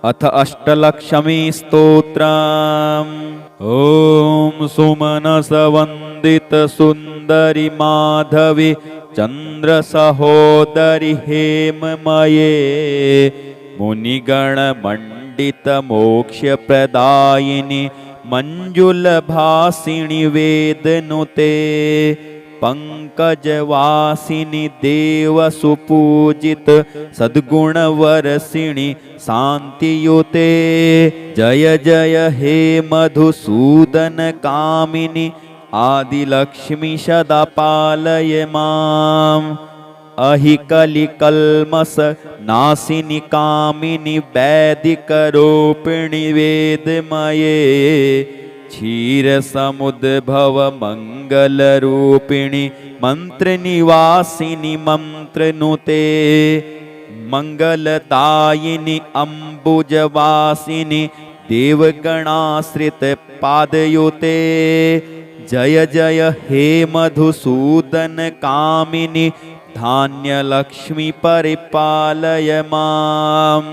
अथ अष्टलक्ष्मी स्तोत्रम्। ॐ सुमनसवन्दित सुन्दरि माधवी चन्द्रसहोदरि हेममये मुनिगणमण्डित मोक्षप्रदायिनि मञ्जुलभासिनि वेदनुते पंकजवासिनि देवसुपूजित सद्गुणवर्षिणि शान्तियुते जय जय हे मधुसूदन कामिनि आदिलक्ष्मी सदा पालय माम्। अहि कलिकल्मष नासिनि कामिनि वैदिकरूपिणि वेदमये क्षीरसमुद्भव मङ्गलरूपिणि मन्त्रनिवासिनि मन्त्रनुते मङ्गलदायिनि अम्बुजवासिनि देवगणाश्रित पादयुते जय जय हे मधुसूदन कामिनि धान्यलक्ष्मी परिपालय माम्।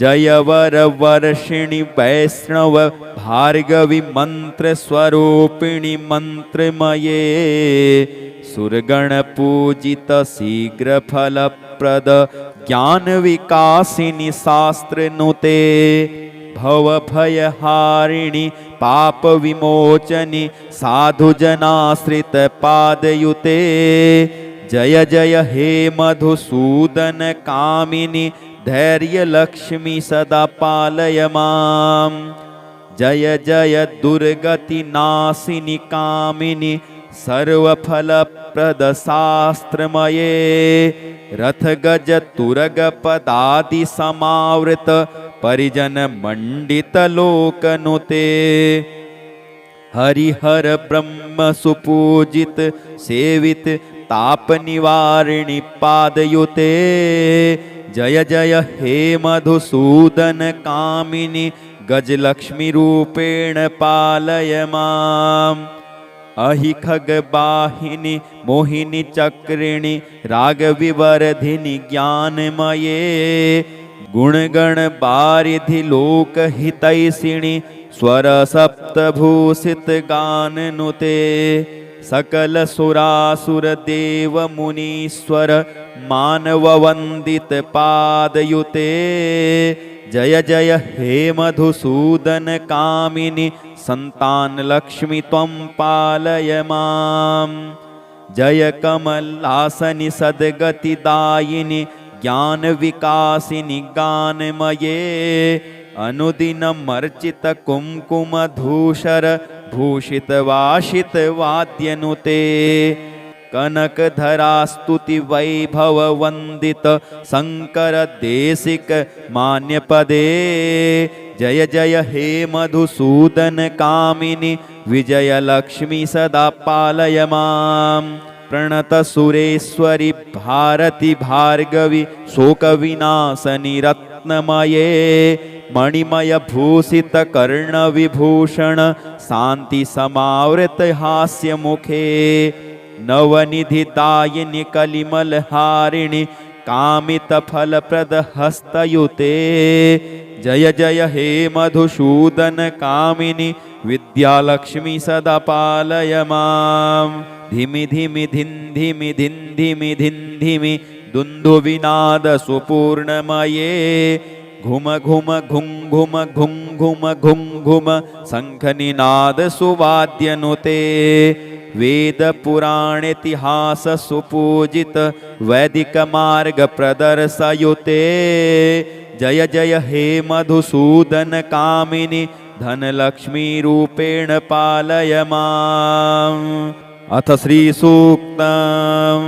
जय वरवर्षिणि वैष्णव भार्गवी मन्त्रस्वरूपिणि मन्त्रमये सुरगणपूजित शीघ्रफलप्रद ज्ञानविकासिनि शास्त्रनुते भवभयहारिणि पापविमोचनि साधुजनाश्रित पादयुते जय जय हे मधुसूदन कामिनि धैर्यलक्ष्मी सदा पालय माम्। जय जय दुर्गतिनाशिनि कामिनि सर्वफलप्रद शास्त्रमये रथगज तुरगपदादि समावृत परिजन मण्डित लोकनुते हरिहर ब्रह्म सुपूजित सेवित तापनिवारिणि पादयुते जय जय हे मधुसूदन कामिनि गजलक्ष्मी रूपेण पालय माम्। अहि खगवाहिनि मोहिनि चक्रिणि रागविवर्धिनि ज्ञानमये गुणगण बारिधि लोकहितैषिणि स्वर सप्तभूषित गाननुते सकल सुरासुर देव मुनीश्वर मानववन्दित पादयुते जय जय हे मधुसूदन कामिनि संतान लक्ष्मी त्वं पालय माम्। जय कमलासनि सद्गतिदायिनि ज्ञान विकासिनि गानमये अनुदिनमर्चित कुङ्कुमधूसर भूषित वासित वाद्यनुते कनकधरा स्तुति वैभव वंदित शंकर देशिक मान्यपदे जय जय हे मधुसूदन कामिनि विजय लक्ष्मी सदा पालय माम्। प्रणत सुरेश्वरि भारती भार्गवी शोक विनाशनि रत्नमये मणिमय भूषित कर्ण विभूषण शांति समावृत हास्य मुखे नवनिधिदायिनि कलिमल हारिणि कामित फलप्रद हस्तयुते जय जय हे मधुसूदन कामिनि विद्यालक्ष्मी सदा पालय माम्। धिमि धिमि धिं धिमि धिं धिमि धिं धिमि दुन्दुविनाद सुपूर्णमये घुम घुम घुं घुम घुं घुम घुं घुम शङ्खनिनाद सुवाद्यनुते वेद पुराण इतिहास सुपूजित वैदिक मार्ग प्रदर्शयुते जय जय हे मधुसूदन कामिनि धनलक्ष्मी रूपेण पालय माम्। अथ श्री सूक्तम्।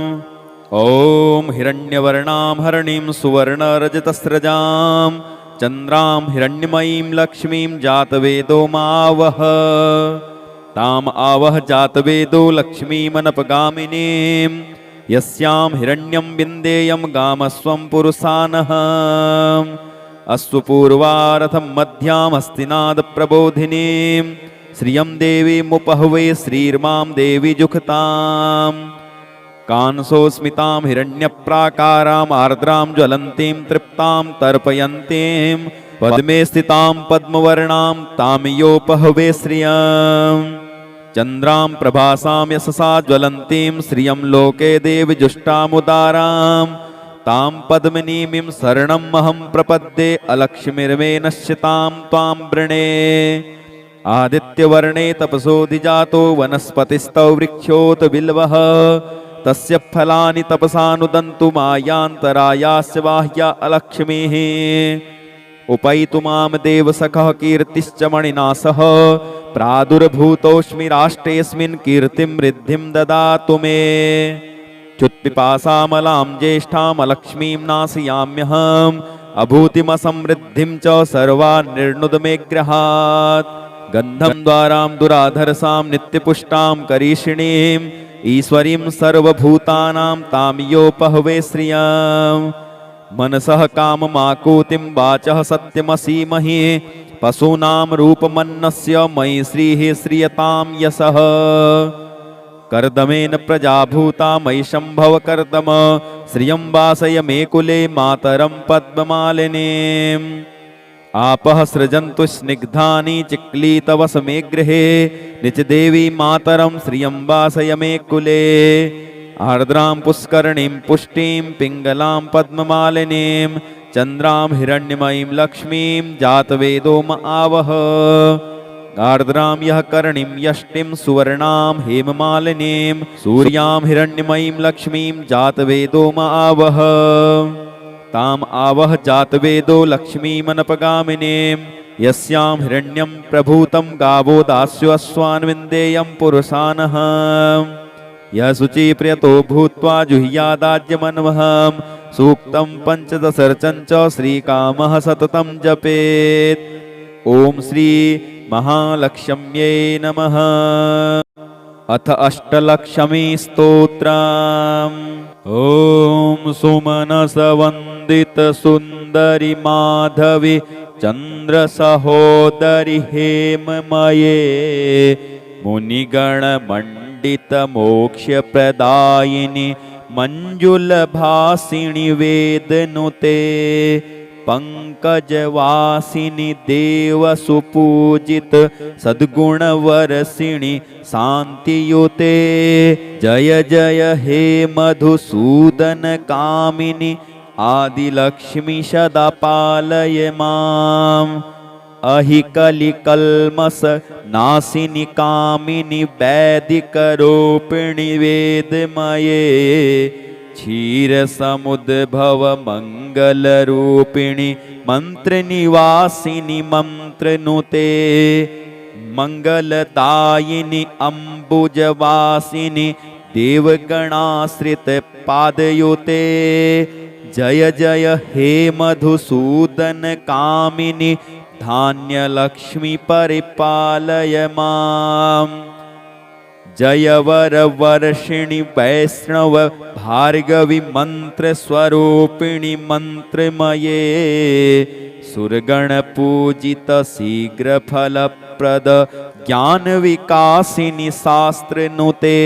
ॐ हिरण्यवर्णां हरणीं सुवर्णरजतस्रजां चन्द्रां हिरण्यमयीं लक्ष्मीं जातवेदो मावह ताम् आवह जातवेदो लक्ष्मीमनपगामिनीं यस्यां हिरण्यं विन्देयं गामस्वं पुरुषानः अस्तु पूर्वारथं मध्याम् हस्तिनाद प्रबोधिनीं श्रियं देवीमुपहवे श्रीर्मां देवी जुखताम् कांसोऽस्मितां हिरण्यप्राकाराम् आर्द्रां ज्वलन्तीं तृप्तां तर्पयन्तीं पद्मे स्थितां पद्मवर्णां तामियोपहवे श्रियम् चन्द्रां प्रभासां यशसा ज्वलन्तीं श्रियं लोके देवि जुष्टामुदारां तां पद्मिनीमिं शरणमहं प्रपद्ये अलक्ष्मीर्मे नश्यतां त्वां वृणे आदित्यवर्णे तपसोऽधिजातो वनस्पतिस्तौ वृक्षोत बिल्वः तस्य फलानि तपसानुदन्तु मायान्तरायास्य बाह्या अलक्ष्मीः उपैतु मां देवसखः कीर्तिश्च मणिना सह प्रादुर्भूतोऽस्मि राष्ट्रेऽस्मिन् कीर्तिं वृद्धिं ददातु मे च्युत्पिपासामलां ज्येष्ठामलक्ष्मीं नाशयाम्यहम् अभूतिमसमृद्धिं च सर्वान् निर्णुद मे गृहात् गन्धं द्वारां दुराधरसां नित्यपुष्टां करीषिणीम् ईश्वरीं सर्वभूतानां तामियोपहवे श्रियम् मनसः काममाकूतिं वाचः सत्यमसीमहि पशूनां रूपमन्नस्य मयि श्रीः श्रियतां यशः कर्दमेन प्रजाभूता मयि शम्भव कर्दम श्रियं वासय मे कुले मातरं पद्ममालिनीम् आपः सृजन्तु स्निग्धानि चिक्लीतवस मे गृहे निचदेवी मातरं श्रियं वासय मे कुले आर्द्रां पुष्करणीं पुष्टिं पिङ्गलां पद्ममालिनीं चन्द्रां हिरण्यमयीं लक्ष्मीं जातवेदो म आवह आर्द्रां यः करणीं यष्टिं सुवर्णां हेममालिनीं सूर्यां हिरण्यमयीं लक्ष्मीं जातवेदो म आवह ताम् आवह जातवेदो लक्ष्मीमनपगामिनीं यस्यां हिरण्यं प्रभूतं गावो दास्यो अश्वान् विन्देयं पुरुषानः यः शुचिप्रियतो भूत्वा जुह्यादाज्यमन्वहं सूक्तं पञ्चदशर्चं च श्रीकामः सततं जपेत् ॐ श्री महालक्ष्म्यै नमः। अथ अष्टलक्ष्मी स्तोत्रम्। ॐ सुमनसवन्दित सुन्दरि माधवी चन्द्रसहोदरि हेममये मुनिगणमण्डित मोक्षप्रदायिनि मञ्जुलभासिनि वेदनुते पंकजवासिनि देवसुपूजित सद्गुणवरसिणि शान्तियुते जय जय हे मधुसूदन कामिनि आदिलक्ष्मी सदा पालय माम् अहि कलिकल्मष नासिनि कामिनि वैदिकरूपिणि वेदमये क्षीरसमुद्भव मङ्गलरूपिणि मन्त्रनिवासिनि मन्त्रनुते मङ्गलदायिनि अम्बुजवासिनि देवगणाश्रितपादयुते जय जय हे मधुसूदन कामिनि धान्यलक्ष्मी परिपालय माम् जय वरवर्षिणि वैष्णव भार्गवी मन्त्रस्वरूपिणि मन्त्रमये सुरगणपूजित शीघ्रफलप्रद ज्ञानविकासिनि शास्त्रनुते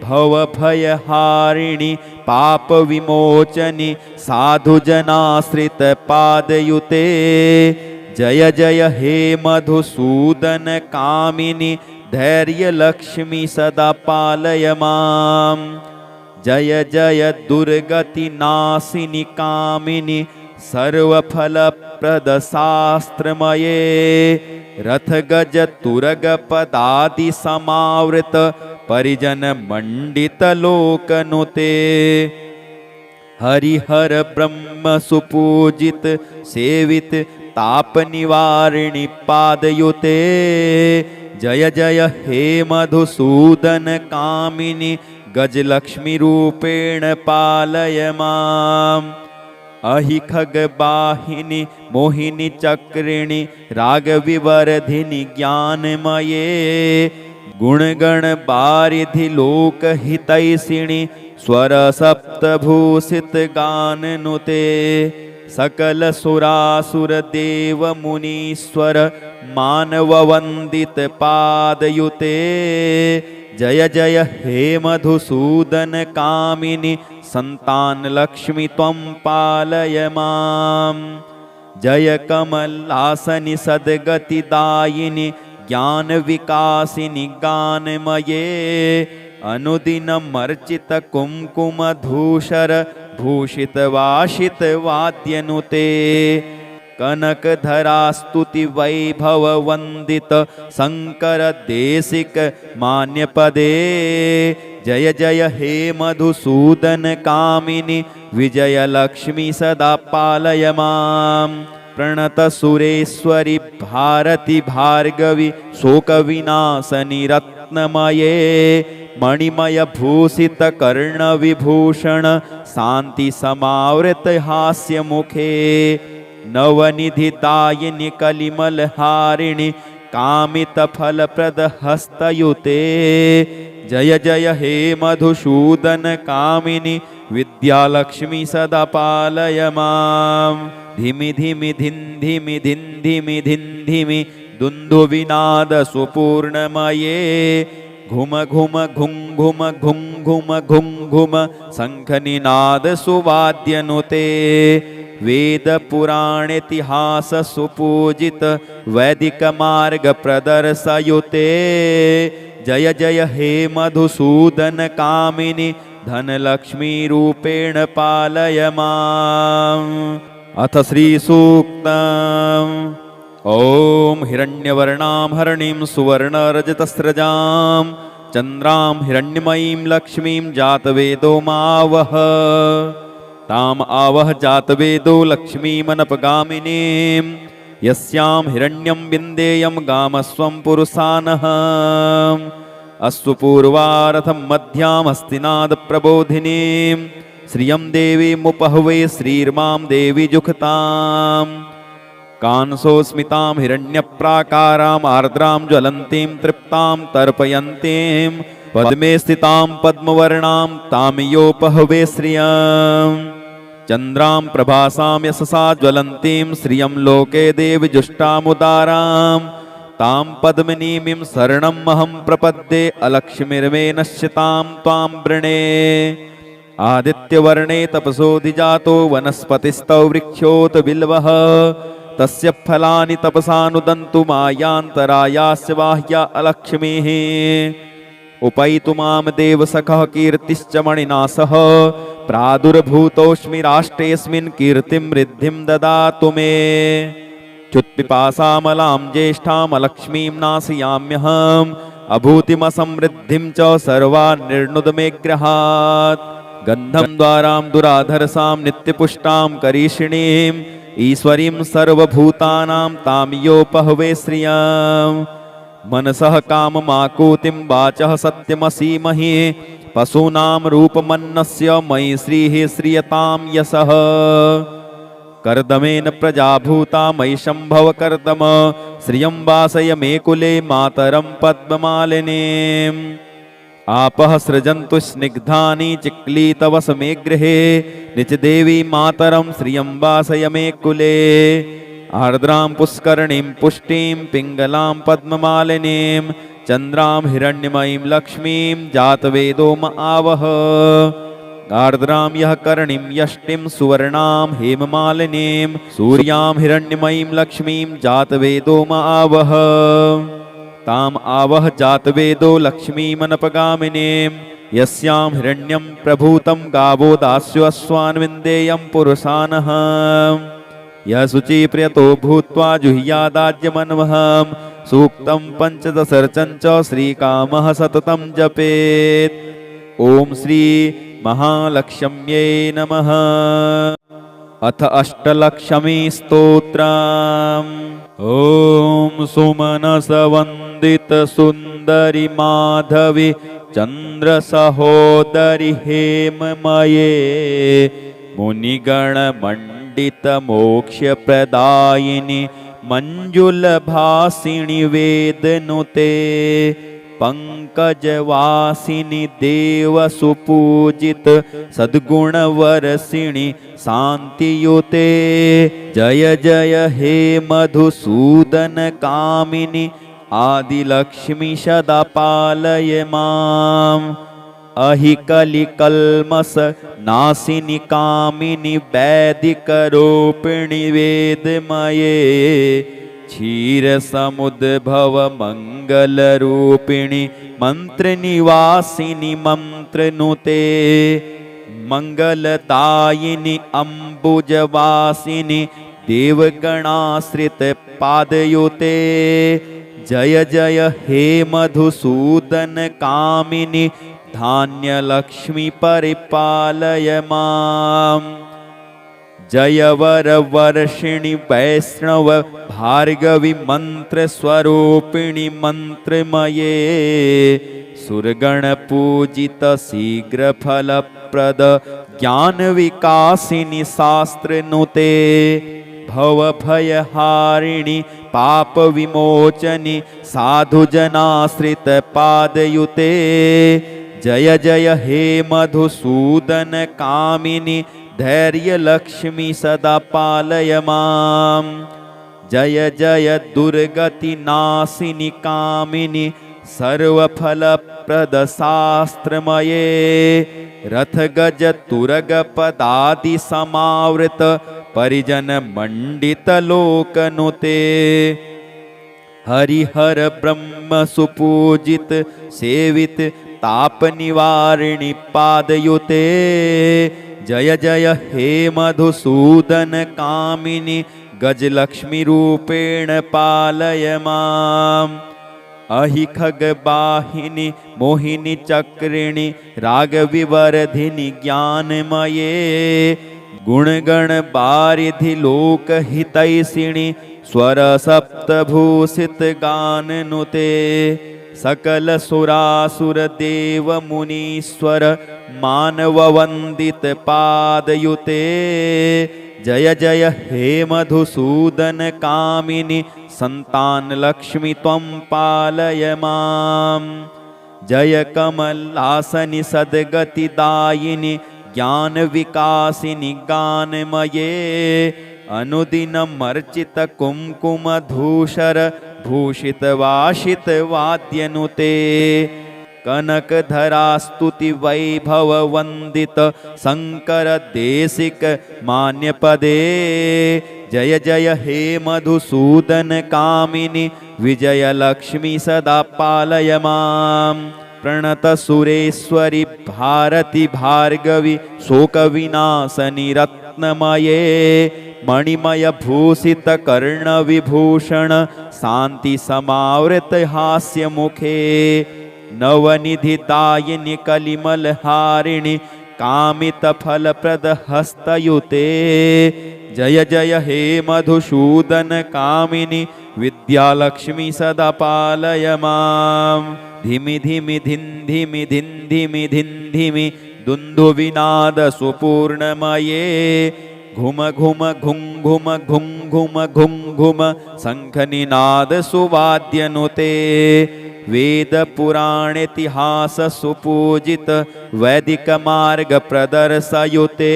भवभयहारिणि पापविमोचनि साधुजनाश्रितपादयुते जय जय हे मधुसूदन कामिनि धैर्यलक्ष्मी सदा पालय माम् जय जय दुर्गतिनाशिनि कामिनि सर्वफलप्रद शास्त्रमये रथगजतुरगपदादि समावृत परिजनमण्डितलोकनुते हरिहर ब्रह्म सुपूजित सेवित तापनिवारिणि पादयुते जय जय हे मधुसूदन कामिनि गजलक्ष्मी रूपेण पालय माम् अहि खगवाहिनि मोहिनि चक्रिणि रागविवर्धिनि ज्ञानमये गुणगण बारिधि लोकहितैषिणि स्वर सप्तभूषित गाननुते सकल सुरासुर देव मुनीश्वर मानव वंदित पादयुते जय जय हे मधुसूदन कामिनि संतान लक्ष्मी त्वं पालय माम् जय कमलासनि सद्गतिदायिनि ज्ञान विकासिनि गानमये अनुदिनमर्चित कुङ्कुमधूषर भूषित वाषित वाद्यनुते कनकधरा स्तुति वैभव वंदित शंकर देशिक मान्यपदे जय जय हे मधुसूदन कामिनि विजय लक्ष्मी सदा पालय माम् प्रणत सुरेश्वरि भारती भार्गवी शोक विनाशनि रत्नमये मणिमय भूषित कर्ण विभूषण शांति समावृत हास्य मुखे नवनिधिदायिनि कलिमलहारिणि कामित फलप्रद हस्तयुते जय जय हे मधुसूदन कामिनि विद्यालक्ष्मी सदा पालय माम् धिमि धिमि धिन् धिमि धिन् धिमि धिन् धिमि दुन्दुविनाद सुपूर्णमये घुम घुम घुं घुम घुं घुम घुं घुम शङ्खनिनाद सुवाद्यनुते वेद पुराण इतिहास सुपूजित वैदिक मार्ग प्रदर्शयुते जय जय हे मधुसूदन कामिनि धनलक्ष्मी रूपेण पालय माम् अथ श्री सूक्तम् ॐ हिरण्यवर्णां हरणीं सुवर्णरजतस्रजां चन्द्रां हिरण्यमयीं लक्ष्मीं जातवेदो मावह ताम आवह जातवेदो लक्ष्मीमनपगामिनीं यस्यां हिरण्यं विन्देयं गामस्वं पुरुषानः अस्तु पूर्वारथं मध्यां हस्तिनाद प्रबोधिनीं श्रियं देवीमुपहवे श्रीर्मां देवी जुखताम् कांसोस्मितां हिरण्यप्राकाराम् आर्द्रां ज्वलन्तीं तृप्तां तर्पयन्तीं पद्मे स्थितां पद्मवर्णां तामियोपहवे श्रियं चन्द्रां प्रभासां यशसा ज्वलन्तीं श्रियं लोके देवि जुष्टामुदारां तां पद्मिनीमिं शरणमहं प्रपद्ये अलक्ष्मीर्मे नश्यतां त्वां वृणे आदित्यवर्णे तपसोऽधिजातो वनस्पतिस्तौ वृक्षोत बिल्वः तस्य फलानि तपसानुदन्तु मायान्तरायास्य बाह्या अलक्ष्मीः उपैतु मां देवसखः कीर्तिश्च मणिना सह प्रादुर्भूतोऽस्मि राष्ट्रेऽस्मिन् कीर्तिं वृद्धिं ददातु मे च्युत्पिपासामलां ज्येष्ठामलक्ष्मीं नाशयाम्यहम् अभूतिमसमृद्धिं च सर्वान् निर्णुदमेग्रहात् गन्धं द्वारां दुराधरसां नित्यपुष्टां करीषिणीम् ईश्वरीं सर्वभूतानां तामियोपहवे श्रियम् मनसः काममाकूतिं वाचः सत्यमसीमहि पशूनां रूपमन्नस्य मयि श्रीः श्रियतां यशः कर्दमेन प्रजाभूता मयि शम्भव कर्दम श्रियं वासय मे कुले मातरं पद्ममालिनीम् आपः सृजन्तु स्निग्धानि चिक्लीतवस मे गृहे निजदेवी मातरं श्रियं वासय मे कुले आर्द्रां पुष्करणीं पुष्टिं पिङ्गलां पद्ममालिनीं चन्द्रां हिरण्यमयीं लक्ष्मीं जातवेदो म आवह आर्द्रां यः करणीं यष्टिं सुवर्णां हेममालिनीं सूर्यां हिरण्यमयीं लक्ष्मीं जातवेदो म आवह ताम् आवह जातवेदो लक्ष्मीमनपगामिनीं यस्यां हिरण्यं प्रभूतं गावो दास्यो अस्वान् विन्देयं पुरुषानः यः शुचिप्रियतो भूत्वा जुह्यादाज्यमन्वहं सूक्तं पञ्चदशर्चं च श्रीकामः सततं जपेत् ॐ श्री महालक्ष्म्यै नमः अथ अष्टलक्ष्मी स्तोत्रम् ॐ सुमनसवन्दित सुन्दरि माधवी चन्द्रसहोदरि हेममये मुनिगणमण्डित मोक्षप्रदायिनि मञ्जुलभासिनि वेदनुते पंकजवासिनि देवसुपूजित सद्गुणवरसिणि शान्तियुते जय जय हे मधुसूदन कामिनि आदिलक्ष्मी सदा पालय माम् अहि कलिकल्मष नासिनि कामिनि वैदिकरूपिणि वेदमये क्षीरसमुद्भव मङ्गलरूपिणि मन्त्रनिवासिनि मन्त्रनुते मङ्गलदायिनि अम्बुजवासिनि देवगणाश्रितपादयुते जय जय हे मधुसूदन कामिनि धान्यलक्ष्मी परिपालय माम् जय वरवर्षिणि वैष्णव भार्गवी मन्त्रस्वरूपिणि मन्त्रमये सुरगणपूजित शीघ्रफलप्रद ज्ञानविकासिनि शास्त्रनुते भवभयहारिणि पापविमोचनि साधुजनाश्रितपादयुते जय जय हे मधुसूदन कामिनि धैर्यलक्ष्मी सदा पालय माम् जय जय दुर्गतिनाशिनि कामिनि सर्वफलप्रदशास्त्रमये रथगजतुरगपदादिसमावृत परिजनमण्डितलोकनुते हरिहर ब्रह्म सुपूजित सेवित तापनिवारिणि पादयुते जय जय हे मधुसूदन कामिनि गजलक्ष्मी रूपेण पालय माम् अहि खगवाहिनि मोहिनि चक्रिणि रागविवर्धिनि ज्ञानमये गुणगण बारिधि लोकहितैषिणि स्वर सप्तभूषित गाननुते सकल सुरासुर देव मुनीश्वर मानव वंदित पादयुते जय जय हे मधुसूदन कामिनि संतान लक्ष्मी त्वं पालय माम् जय कमलासनि सद्गतिदायिनि ज्ञान विकासिनि गानमये अनुदिनमर्चित कुंकुमधूषर भूषित वाशित वाद्यनुते कनकधरास्तुति वैभव वंदित शंकर देशिक मान्यपदे जय जय हे मधुसूदन कामिनि विजयलक्ष्मी सदा पालय माम् प्रणत सुरेश्वरि भारती भार्गवी शोकविनाशनि रत्नमये मणिमय भूषित कर्णविभूषण शांति समावृत हास्य मुखे नवनिधिदायिनि कलिमलहारिणि कामित फलप्रद हस्तयुते जय जय हे मधुसूदन कामिनि विद्यालक्ष्मी सदा पालय माम् धिमि धिमि धिन् धिमि धिन् धिमि धिन् धिमि दुन्दुविनाद सुपूर्णमये घुम घुम घुं घुम घुं घुम घुं घुम शंखनिनाद सुवाद्यनुते वेद पुराणेतिहास सुपूजित वैदिक मार्ग प्रदर्शयुते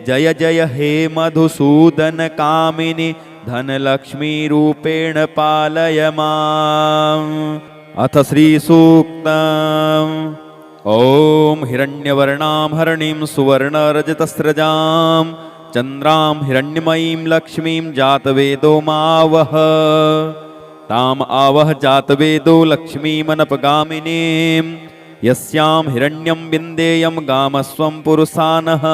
जय जय हे मधुसूदन कामिनि धनलक्ष्मी रूपेण पालय माम् अथ श्री सूक्तम् ॐ हिरण्यवर्णां हरणीं सुवर्णरजतस्रजां चन्द्रां हिरण्यमयीं लक्ष्मीं जातवेदो मावह ताम् आवह जातवेदो लक्ष्मीमनपगामिनीं यस्यां हिरण्यं विन्देयं गामस्वं पुरुषानः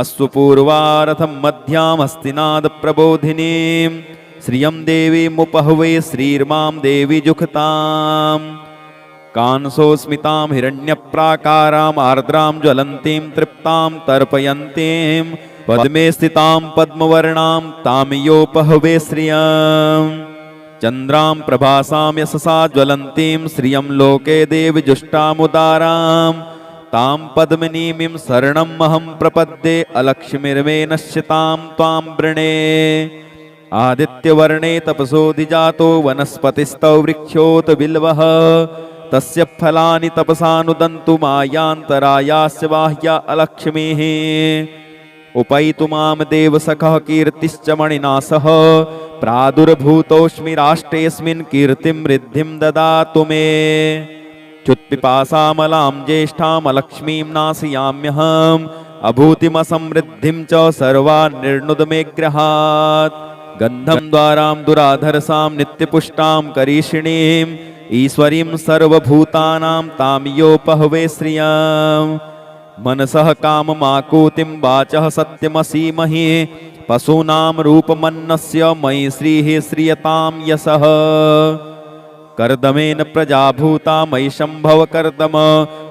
अस्तु पूर्वारथं मध्यां हस्तिनाद प्रबोधिनीं श्रियं देवीमुपहवे श्रीर्मां देवी जुखताम् कांसोस्मितां हिरण्यप्राकाराम् आर्द्रां ज्वलन्तीं तृप्तां तर्पयन्तीं पद्मे स्थितां पद्मवर्णां तामियोपहवे श्रियं चन्द्रां प्रभासां यशसा ज्वलन्तीं श्रियं लोके देवि जुष्टामुदारां तां पद्मिनीमिं शरणमहं प्रपद्ये अलक्ष्मीर्मे नश्यतां त्वां वृणे आदित्यवर्णे तपसोऽधिजातो वनस्पतिस्तौ वृक्षोत बिल्वः तस्य फलानि तपसानुदन्तु मायान्तरायास्य बाह्या अलक्ष्मीः उपैतु मां देवसखः कीर्तिश्च मणिना सह प्रादुर्भूतोऽस्मि राष्ट्रेऽस्मिन् कीर्तिं वृद्धिं ददातु मे च्युत्पिपासामलां ज्येष्ठामलक्ष्मीं नाशयाम्यहम् अभूतिमसमृद्धिं च सर्वान् निर्णुद मे गृहात् गन्धं द्वारां दुराधरसां नित्यपुष्टां करीषिणीम् ईश्वरीं सर्वभूतानां तां योपहवे श्रियम् मनसः काममाकूतिं वाचः सत्यमसीमहि पशूनां रूपमन्नस्य मयि श्रीः श्रियतां यशः कर्दमेन प्रजाभूता मयि शम्भव कर्दम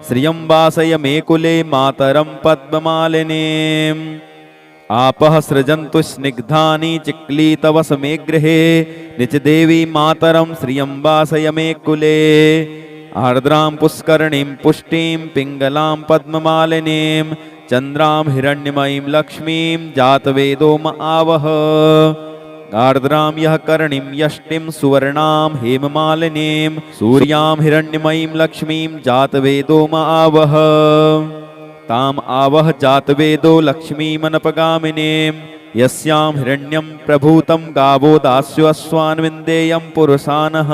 श्रियं वासय मे कुले मातरं पद्ममालिनीम् आपः सृजन्तु स्निग्धानि चिक्लीतवस मे गृहे निचदेवी मातरं श्रियं वासय मे कुले आर्द्रां पुष्करणीं पुष्टिं पिङ्गलां पद्ममालिनीं चन्द्रां हिरण्यमयीं लक्ष्मीं जातवेदो म आवह आर्द्रां यः करणीं यष्टिं सुवर्णां हेममालिनीं सूर्यां हिरण्यमयीं लक्ष्मीं जातवेदो म आवह ताम् आवह जातवेदो लक्ष्मीमनपगामिनीं यस्यां हिरण्यं प्रभूतं गावो दास्योऽस्वान् विन्देयं पुरुषानः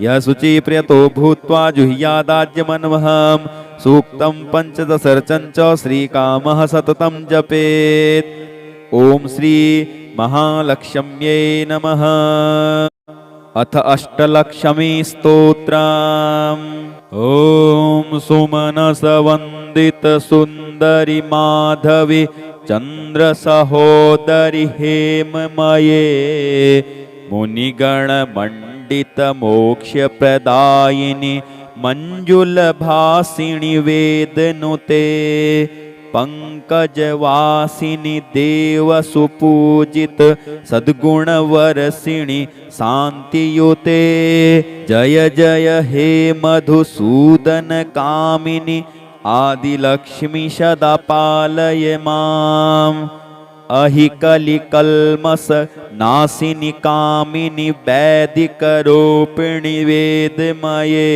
यः शुचिप्रियतो भूत्वा जुह्यादाज्यमन्वहं सूक्तं पञ्चदशर्चं च श्रीकामः सततं जपेत् ॐ श्री महालक्ष्म्यै नमः। अथ अष्टलक्ष्मी स्तोत्रम्। ॐ सुमनसवन्दित सुन्दरि माधवी चन्द्रसहोदरि हेममये मुनिगणमण्डित मोक्षप्रदायिनि मञ्जुलभासिनि वेदनुते पंकजवासिनि देवसुपूजित सद्गुणवर्षिणि शान्तियुते जय जय हे मधुसूदन कामिनि आदिलक्ष्मी सदा पालय माम् अहि कलिकल्मष नासिनि कामिनि वैदिकरूपिणि वेदमये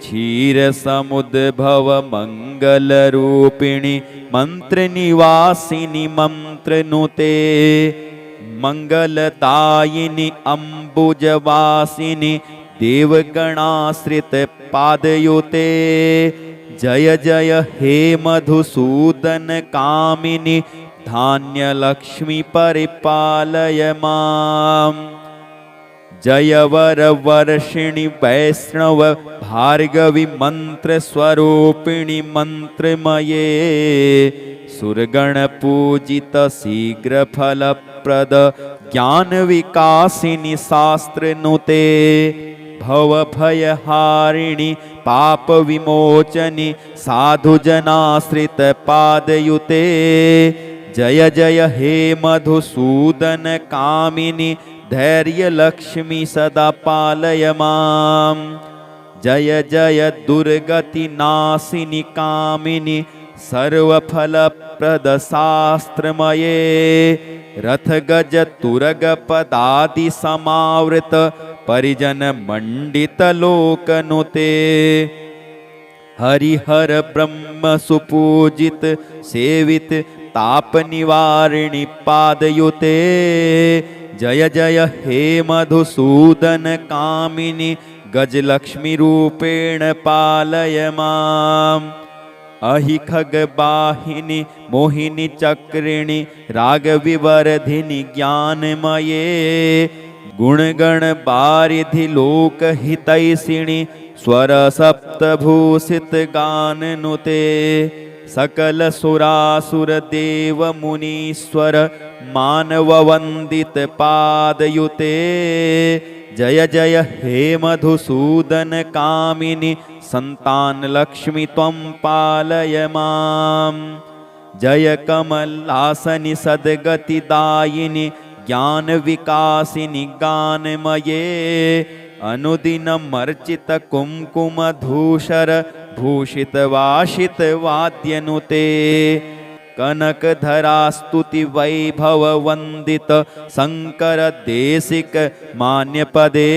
क्षीर समुद्भव मंगलरूपिणि मंत्रनिवासिनि मंत्रनुते मंगलदायिनि अम्बुजवासिनि देवगणाश्रित पादयुते जय जय हे मधुसूदन कामिनि धान्यलक्ष्मी परिपालय माम् जय वर वर्षिणि वैष्णव भार्गवी मंत्र स्वरूपिणि मंत्रमये सुरगण पूजित शीघ्र फलप्रद ज्ञान विकासिनि शास्त्रनुते भव भयहारिणि पाप विमोचनि साधुजनाश्रित पादयुते जय जय हे मधुसूदन कामिनि धैर्य लक्ष्मी सदा पालय माम् जय जय दुर्गति नाशिनि कामिनि सर्वफलप्रद शास्त्रमये रथ गज तुरग पदादि समावृत परिजन मंडित लोकनुते हरिहर ब्रह्म सुपूजित सेवित ताप निवारिणि पादयुते जय जय हे मधुसूदन कामिनि गजलक्ष्मी रूपेण पालय माम् अहि खगवाहिनि मोहिनि चक्रिणि रागविवर्धिनि ज्ञानमये गुणगण बारिधि लोकहितैषिणि स्वर सप्तभूषित गाननुते सकल सुरासुर देव मुनीश्वर मानव वंदित पादयुते जय जय हे मधुसूदन कामिनि संतान लक्ष्मी त्वं पालय माम् जय कमलासनि सद्गतिदायिनि ज्ञान विकासिनि गानमये अनुदिनमर्चित कुंकुम धूषर भूषित वाशित वाद्यनुते कनकधरा स्तुति वैभव वंदित शंकर देशिक मान्य पदे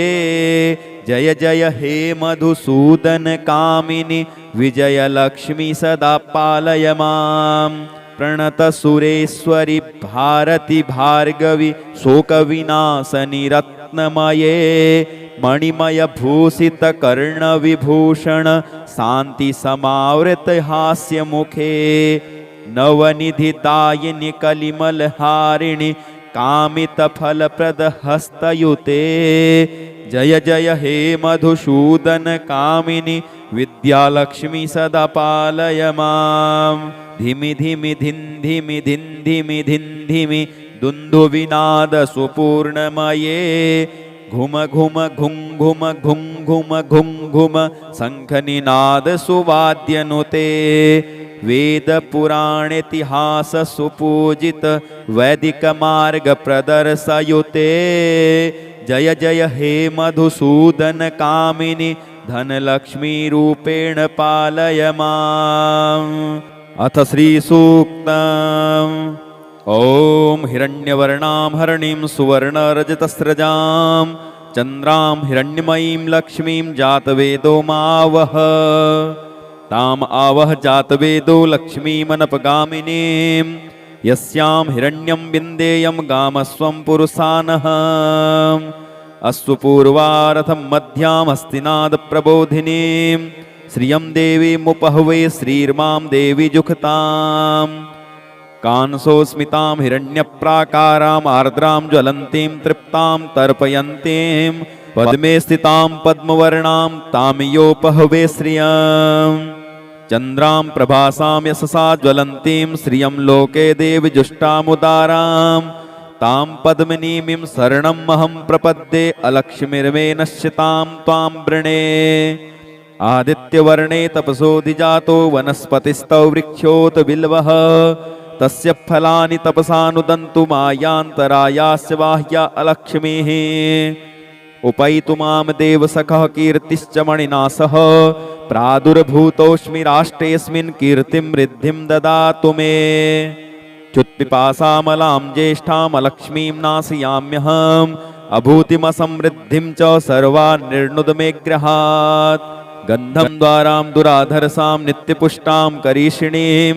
जय जय हे मधुसूदन कामिनि विजय लक्ष्मी सदा पालय माम् प्रणतसुरेश्वरि भारति भार्गवि शोकविनाशनि रत्नमये मणिमयभूषितकर्णविभूषण शान्तिसमावृत हास्यमुखे नवनिधिदायिनि कलिमलहारिणि कामितफलप्रदहस्तयुते जय जय हे मधुसूदन कामिनि विद्यालक्ष्मी सदा पालय मां धिमि धिमि धिं धिमि धिं धिमि धिं धिमि दुन्दुविनाद सुपूर्णमये घुम घुम घुं घुम घुं घुम घुं घुम शङ्खनिनाद सुवाद्यनुते वेद पुराणेतिहास सुपूजित वैदिक मार्ग प्रदर्शयुते जय जय हे मधुसूदन कामिनि धनलक्ष्मी रूपेण पालय माम्। अथ श्री सूक्तम्। ॐ हिरण्यवर्णां हरणीं सुवर्णरजतस्रजां चन्द्रां हिरण्यमयीं लक्ष्मीं जातवेदो मावह ताम् आवह जातवेदो लक्ष्मीमनपगामिनीं यस्यां हिरण्यं विन्देयं गामस्वं पुरुषानः अस्तु पूर्वारथं मध्याम् हस्तिनादप्रबोधिनीं श्रियं देवीमुपहवे श्रीर्मां देवी जुषताम् कांसोस्मितां हिरण्यप्राकाराम् आर्द्रां ज्वलन्तीं तृप्तां तर्पयन्तीं पद्मे स्थितां पद्मवर्णां तामियोपहवे श्रियम् चन्द्रां प्रभासां यशसा ज्वलन्तीं श्रियं लोके देवी जुष्टामुदारां तां पद्मिनीमिं शरणमहं प्रपद्ये अलक्ष्मीर्मे नश्यतां त्वां वृणे आदित्यवर्णे तपसोऽधिजातो वनस्पतिस्तौ वृक्षोत बिल्वः तस्य फलानि तपसानुदन्तु मायान्तरायास्य बाह्या अलक्ष्मीः उपैतु मां देवसखः कीर्तिश्च मणिना सह प्रादुर्भूतोऽस्मि राष्ट्रेऽस्मिन् कीर्तिं वृद्धिं ददातु मे च्युत्पिपासामलां ज्येष्ठामलक्ष्मीं नाशयाम्यहम् अभूतिमसमृद्धिं च सर्वान् निर्णुद मे गृहात् गन्धं द्वारां दुराधरसां नित्यपुष्टां करीषिणीं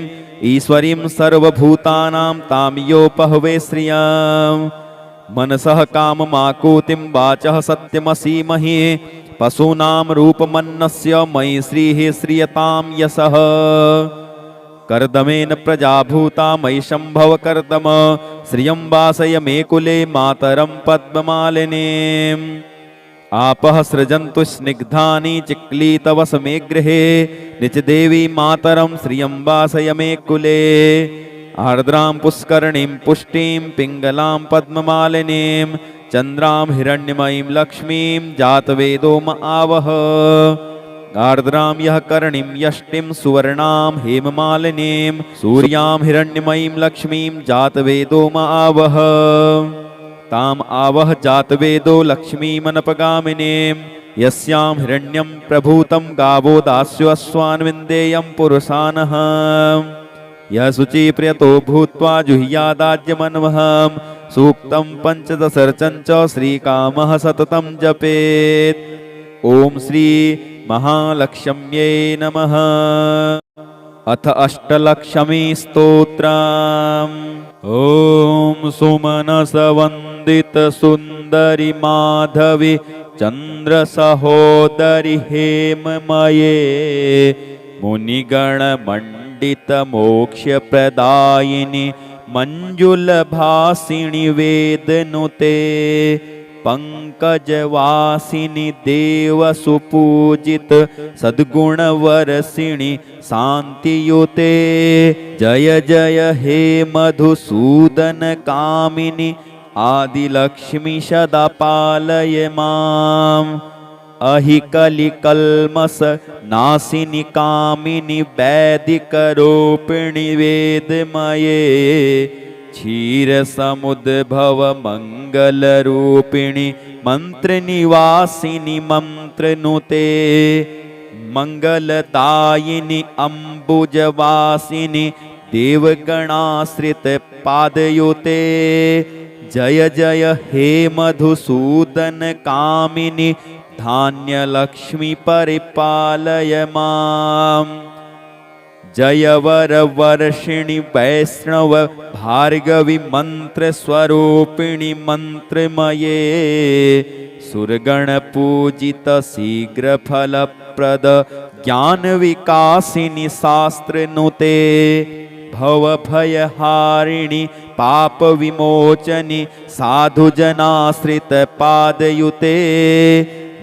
ईश्वरीं सर्वभूतानां तामियोपहवे श्रियम् मनसः काममाकूतिं वाचः सत्यमसीमहि पशूनां रूपमन्नस्य मयि श्रीः श्रियतां यशः कर्दमेन प्रजाभूता मयि शम्भव कर्दम श्रियं वासय मे कुले मातरं पद्ममालिनीम् आपः सृजन्तु स्निग्धानि चिक्लीतवस मे गृहे निचदेवी मातरं श्रियं वासय मे कुले आर्द्रां पुष्करणीं पुष्टिं पिङ्गलां पद्ममालिनीं चन्द्रां हिरण्यमयीं लक्ष्मीं जातवेदो म आवह आर्द्रां यः करणीं यष्टिं सुवर्णां हेममालिनीं सूर्यां हिरण्यमयीं लक्ष्मीं जातवेदो म आवह ताम् आवह जातवेदो लक्ष्मीमनपगामिनीं यस्यां हिरण्यं प्रभूतं गावो दास्यो अश्वान् विन्देयं पुरुषानः यः शुचिप्रियतो भूत्वा जुह्यादाज्यमन्वहं सूक्तं पञ्चदशर्चं च श्रीकामः सततं जपेत् ॐ श्री महालक्ष्म्यै नमः। अथ अष्टलक्ष्मी स्तोत्रम्। ॐ सुमनसवन्दित सुन्दरि माधवि चन्द्रसहोदरि हेममये मुनिगणमण्डित मोक्षप्रदायिनि मञ्जुलभासिनि वेदनुते पंकजवासिनि देवसुपूजित सद्गुणवरसिणि शान्तियुते जय जय हे मधुसूदन कामिनि आदिलक्ष्मी सदा पालय माम् अहिकलिकल्मष नासिनि कामिनि वैदिकरूपिणि वेदमये क्षीरसमुद्भव मङ्गलरूपिणि मन्त्रनिवासिनि मन्त्रनुते मङ्गलदायिनि अम्बुजवासिनि देवगणाश्रित पादयुते जय जय हे मधुसूदन कामिनि धान्यलक्ष्मी परिपालय माम् जय वर वर्षिणि वैष्णव भार्गवी मंत्र स्वरूपिणि मंत्रमये सुरगण पूजित शीघ्र फलप्रद ज्ञान विकासिनी शास्त्र नुते भव भयहारिणि पाप विमोचनि साधु जनाश्रित पादयुते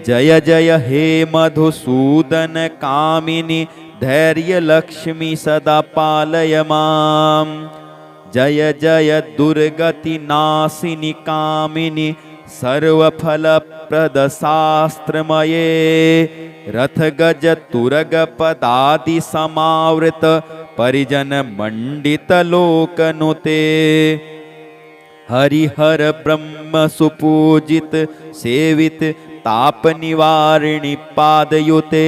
जय जय हे मधुसूदन कामिनी धैर्य लक्ष्मी सदा पालय मां जय जय दुर्गति नाशिनी कामिनी सर्वफलप्रद शास्त्रमये रथ गज तुरग पदादि समावृत परिजन मंडित लोकनुते हरिहर ब्रह्म सुपूजित सेवित ताप निवारिणि पादयुते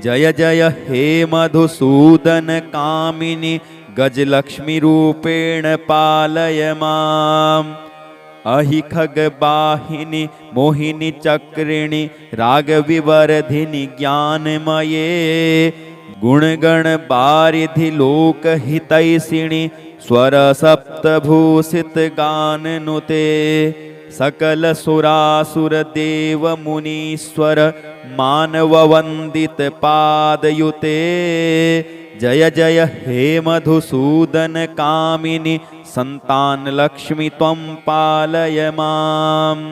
जय जय हे मधुसूदन कामिनी गजलक्ष्मी रूपेण पालय माम् अहि खगवाहिनी मोहिनी चक्रिणी रागविवर्धिनी ज्ञानमये गुणगण बारिधि लोकहितैषिणि स्वर सप्तभूषित गाननुते सकल सुरासुर देव मुनीश्वर मानव वंदित पादयुते जय जय हे मधुसूदन कामिनी संतान लक्ष्मी त्वं पालय माम्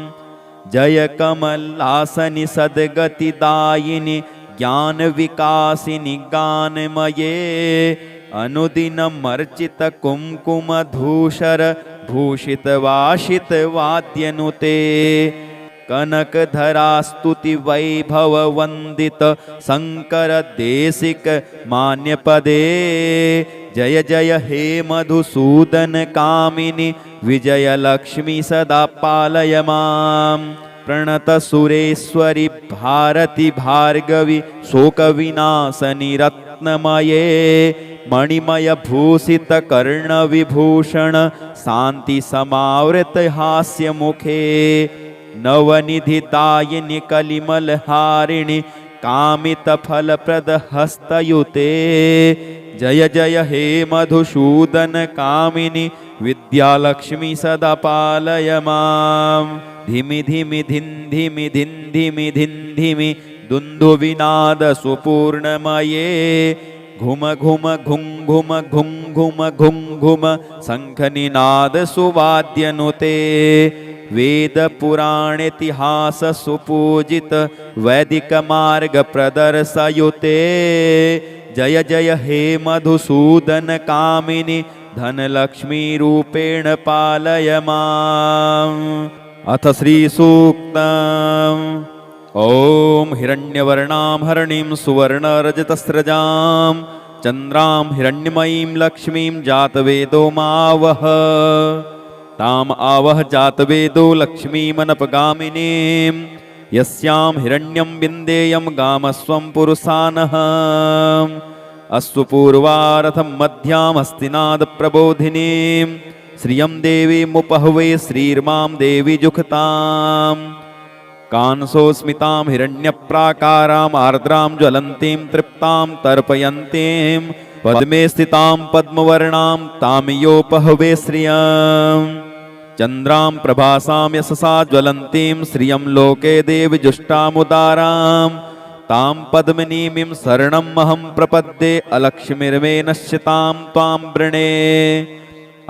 जय कमलासनि सद्गतिदायिनि ज्ञान विकासिनि गानमये अनुदिनमर्चित कुंकुम धूषर भूषित वाशित वाद्यनुते कनकधरा स्तुति वैभव वंदित शंकर देशिक मान्य पदे जय जय हे मधुसूदन कामिनी विजय लक्ष्मी सदा पालय माम् प्रणत सुरेश्वरी भारती भार्गवी शोक विनाशनी रत्नमये मणिमय भूषित कर्ण विभूषण शांति समावृत हास्य मुखे नवनिधिदायिनि कलिमल हारिणि कामित फलप्रद हस्तयुते जय जय हे मधुसूदन कामिनी विद्यालक्ष्मी सदा पालय माम् धिमि धिमि धिन् धिमि धिन् धिमि धिन् धिमि दुन्दुविनाद सुपूर्णमये घुम घुम घुं घुम घुं घुम घुं घुम शंखनिनाद सुवाद्यनुते वेद पुराण इतिहास सुपूजित वैदिक मार्ग प्रदर्शयुते जय जय हे मधुसूदन कामिनी धनलक्ष्मी रूपेण पालय माम् अथ श्री सूक्तम् ओम हिरण्यवर्णां हरणीं सुवर्णरजतस्रजां चन्द्रां हिरण्यमयीं लक्ष्मीं जातवेदो मावह ताम आवह जातवेदो लक्ष्मीमनपगामिनीं यस्यां हिरण्यं विन्देयं गामस्वं पुरुषानः अस्तु पूर्वारथं मध्यां हस्तिनाद प्रबोधिनीं श्रियं देवीमुपहवे श्रीर्मां देवी जुखताम् कांसोस्मितां हिरण्यप्राकाराम् आर्द्रां ज्वलन्तीं तृप्तां तर्पयन्तीं पद्मे स्थितां पद्मवर्णां तामियोपहवे श्रियं चन्द्रां प्रभासां यशसा ज्वलन्तीं श्रियं लोके देवी जुष्टामुदारां तां पद्मिनीमिं शरणमहं प्रपद्ये अलक्ष्मीर्मे नश्यतां त्वां वृणे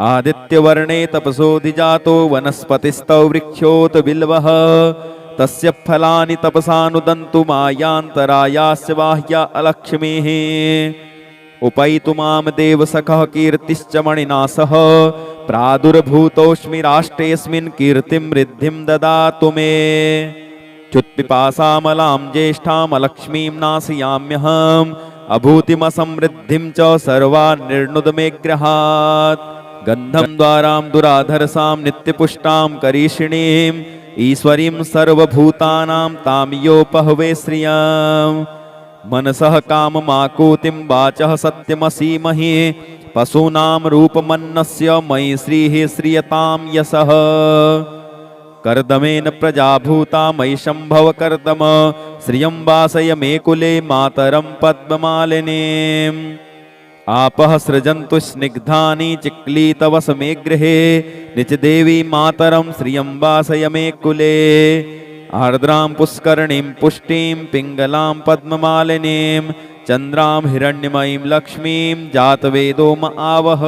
आदित्यवर्णे तपसोऽधिजातो वनस्पतिस्तौ वृक्षोत बिल्वः तस्य फलानि तपसानुदन्तु मायान्तरायास्य बाह्या अलक्ष्मीः उपैतु मां देवसखः कीर्तिश्च मणिना सह प्रादुर्भूतोऽस्मि राष्ट्रेऽस्मिन् कीर्तिं वृद्धिं ददातु मे च्युत्पिपासामलां ज्येष्ठामलक्ष्मीं नाशयाम्यहम् अभूतिमसमृद्धिं च सर्वान् निर्णुद मे गृहात् गन्धं द्वारां दुराधरसां नित्यपुष्टां करीषिणीं ईश्वरीं सर्वभूतानां तामियोपहवे श्रियं मनसः काममाकूतिं वाचः सत्यमसीमहि पशूनां रूपमन्नस्य मयि श्रीः श्रियतां यशः कर्दमेन प्रजाभूता मयि शम्भव कर्दम श्रियं वासय मे कुले मातरं पद्ममालिनीं आपः सृजन्तु स्निग्धानि चिक्लीतवस मे गृहे निजदेवी मातरं श्रियं वासय मे कुले आर्द्रां पुष्करणीं पुष्टिं पिङ्गलां पद्ममालिनीं चन्द्रां हिरण्यमयीं लक्ष्मीं जातवेदो म आवह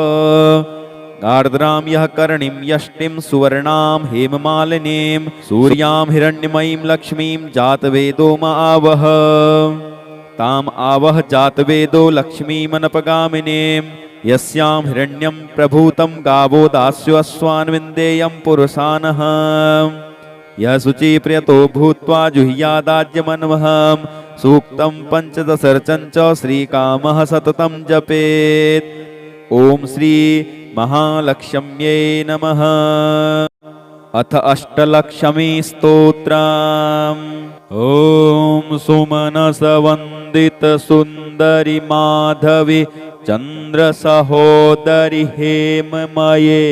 आर्द्रां यः करणीं यष्टिं सुवर्णां हेममालिनीं सूर्यां हिरण्यमयीं लक्ष्मीं जातवेदो म आवह ताम आवह जातवेदो लक्ष्मीमनपगामिनीं यस्यां हिरण्यं प्रभूतं गावो दास्योऽस्वान्विन्देयं पुरुषानः यः शुचिप्रियतो भूत्वा जुह्यादाज्यमन्वहं सूक्तं पञ्चदशर्चं च श्रीकामः सततं जपेत्। ॐ श्री महालक्ष्म्यै नमः। अथ अष्टलक्ष्मी स्तोत्रम्। ॐ सुमनसवन्दित सुन्दरि माधवी चन्द्रसहोदरि हेममये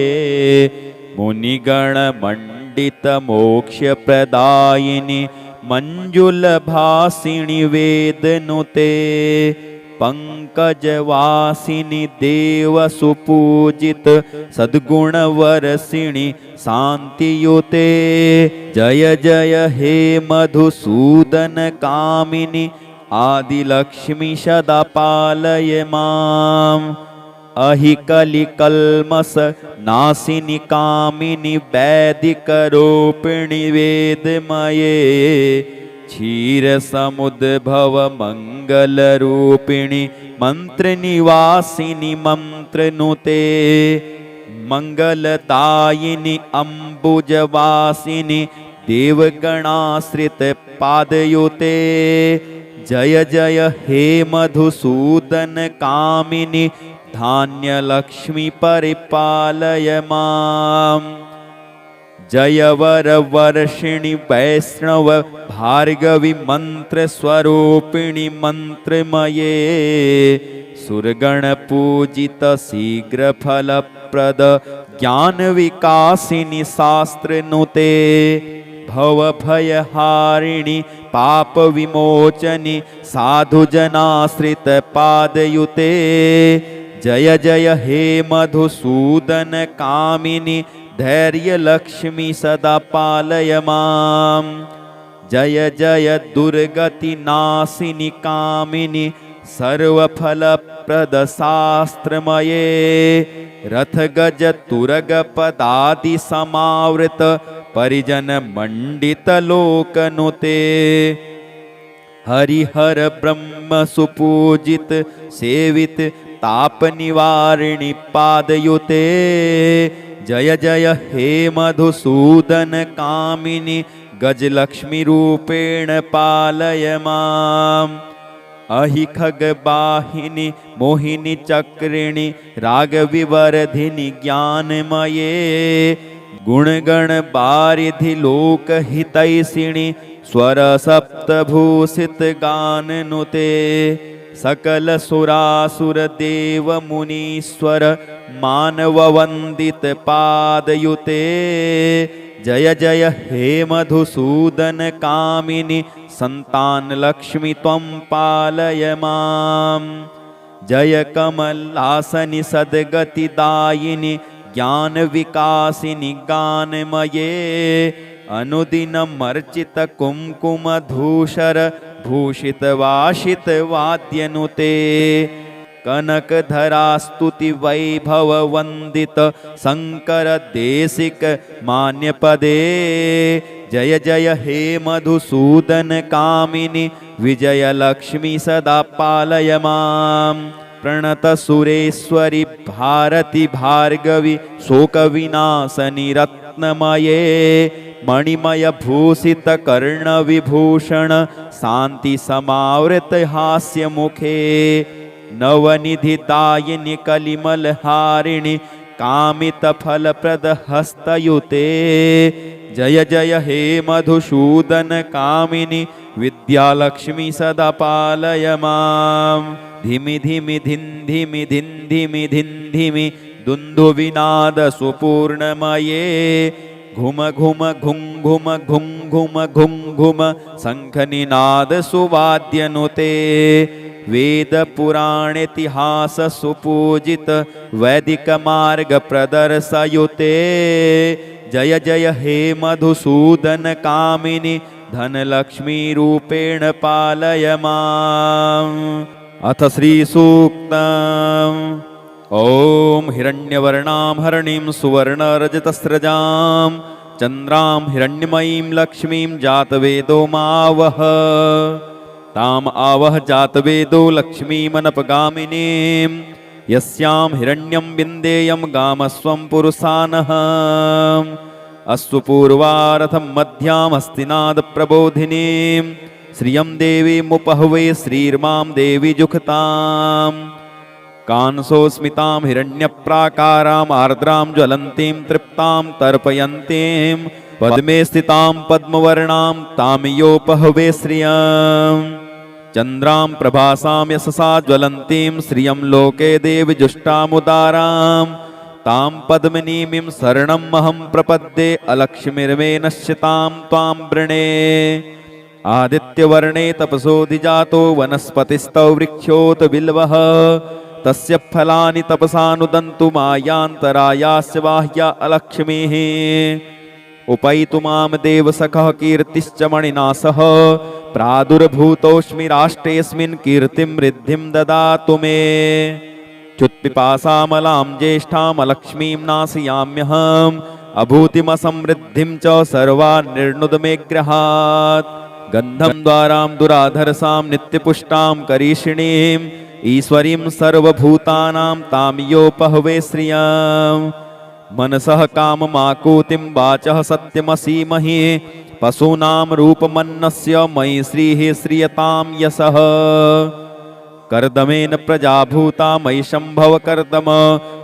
मुनिगणमण्डित मोक्षप्रदायिनि मञ्जुलभासिनि वेदनुते पंकजवासिनि देवसुपूजित सद्गुणवरसिणि शान्तियुते जय जय हे मधुसूदन कामिनि आदिलक्ष्मी सदा पालय माम्। अहि कलिकल्मष नासिनि कामिनि वैदिकरूपिणि वेदमये क्षीर समुद्भव मंगलरूपिणि मंत्रनिवासिनि मंत्रनुते मंगलदायिनि अम्बुजवासिनि देवगणाश्रित पादयुते जय जय हे मधुसूदन कामिनि धान्यलक्ष्मी परिपालय माम्। जय वर वर्षिणि वैष्णव भार्गवी मंत्र स्वरूपिणि मंत्रमये सुरगण पूजित शीघ्र फलप्रद ज्ञान विकासिनि शास्त्रनुते भव भयहारिणि पाप विमोचनि साधुजनाश्रित पादयुते जय जय हे मधुसूदन कामिनि धैर्य लक्ष्मी सदा पालय माम्। जय जय दुर्गति नाशिनि कामिनि सर्वफलप्रद शास्त्रमये रथ गज तुरग पदादि समावृत परिजन मंडित लोकनुते हरिहर ब्रह्म सुपूजित सेवित ताप निवारिणि पादयुते जय जय हे मधुसूदन कामिनि गजलक्ष्मी रूपेण पालय माम्। अहि खगवाहिनि मोहिनि चक्रिणि रागविवर्धिनि ज्ञानमये गुणगण बारिधि लोकहितैषिणि स्वर सप्तभूषित गाननुते सकल सुरासुर देव मुनीश्वर मानव वंदित पादयुते जय जय हे मधुसूदन कामिनि संतान लक्ष्मी त्वं पालय माम्। जय कमलासनि सद्गतिदायिनि ज्ञान विकासिनि गानमये अनुदिनमर्चित कुंकुम धूषर भूषित वाशित वाद्यनुते कनकधरा स्तुति वैभव वंदित शंकर देशिक मान्य पदे जय जय हे मधुसूदन कामिनि विजय लक्ष्मी सदा पालय माम्। प्रणत सुरेश्वरी भारती भार्गवी शोक विनाशनि रत्नमये मणिमय भूषित कर्ण विभूषण शांति समावृत हास्य मुखे नवनिधिदायिनि कलिमल हारिणि कामित फलप्रद हस्तयुते जय जय हे मधुसूदन कामिनि विद्यालक्ष्मी सदा पालय माम्। धिमि धिमि धिं धिमि धिं धिमि धिं धिमि दुन्दुविनाद सुपूर्णमये घुम घुम घुं घुम घुं घुम घुं घुम शंखनिनाद सुवाद्यनुते वेद पुराणेतिहास सुपूजित वैदिक मार्ग प्रदर्शयुते जय जय हे मधुसूदन कामिनि धनलक्ष्मी रूपेण पालय माम्। अथ श्री सूक्तम्। ॐ हिरण्यवर्णां हरिणीं सुवर्णरजतस्रजां चन्द्रां हिरण्यमयीं लक्ष्मीं जातवेदो मावह। ताम् आवह जातवेदो लक्ष्मीमनपगामिनीं यस्यां हिरण्यं विन्देयं गामस्वं पुरुषानः। अस्तु पूर्वारथं मध्याम् हस्तिनादप्रबोधिनीं श्रियं देवीमुपहवे श्रीर्मां देवी जुषताम्। कांसोस्मितां हिरण्यप्राकाराम् आर्द्रां ज्वलन्तीं तृप्तां तर्पयन्तीं पद्मे स्थितां पद्मवर्णां तामियोपहवे श्रियम्। चन्द्रां प्रभासां यशसा ज्वलन्तीं श्रियं लोके देवी जुष्टामुदारां तां पद्मिनीमिं शरणमहं प्रपद्ये अलक्ष्मीर्मे नश्यतां त्वां वृणे। आदित्यवर्णे तपसोऽधिजातो वनस्पतिस्तौ वृक्षोत बिल्वः तस्य फलानि तपसानुदन्तु मायान्तरायास्य बाह्या अलक्ष्मीः। उपैतु मां देवसखः कीर्तिश्च मणिना सह प्रादुर्भूतोऽस्मि राष्ट्रेऽस्मिन् कीर्तिं वृद्धिं ददातु मे। च्युत्पिपासामलां ज्येष्ठामलक्ष्मीं नाशयाम्यहम् अभूतिमसमृद्धिं च सर्वान् निर्णुद मे गृहात्। गन्धं द्वारां दुराधरसां नित्यपुष्टां करीषिणीं ईश्वरीं सर्वभूतानां तामियोपहवे श्रियम्। मनसः काममाकूतिं वाचः सत्यमसीमहि पशूनां रूपमन्नस्य मयि श्रीः श्रियतां यशः। कर्दमेन प्रजाभूता मयि शम्भव कर्दम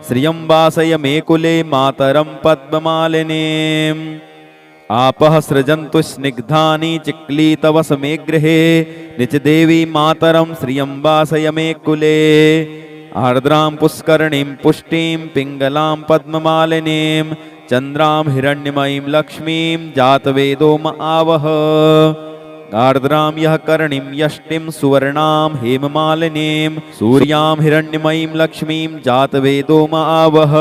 श्रियं वासय मे कुले मातरं पद्ममालिनीम्। आपः सृजन्तु स्निग्धानि चिक्लीतवस मे गृहे निचदेवी मातरं श्रियं वासय मे कुले। आर्द्रां पुष्करणीं पुष्टिं पिङ्गलां पद्ममालिनीं चन्द्रां हिरण्यमयीं लक्ष्मीं जातवेदो म आवह। आर्द्रां यः करणीं यष्टिं सुवर्णां हेममालिनीं सूर्यां हिरण्यमयीं लक्ष्मीं जातवेदो म आवह।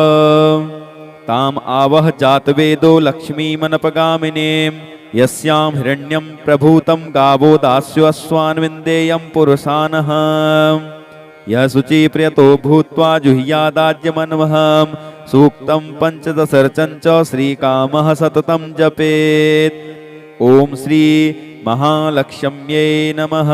ताम् आवह जातवेदो लक्ष्मीमनपगामिनीं यस्यां हिरण्यं प्रभूतं गावो दास्यो अश्वान् विन्देयं पुरुषानः। यः शुचिप्रियतो भूत्वा जुह्यादाज्यमन्वहं सूक्तं पञ्चदशर्चं च श्रीकामः सततं जपेत्। ॐ श्री महालक्ष्म्यै नमः।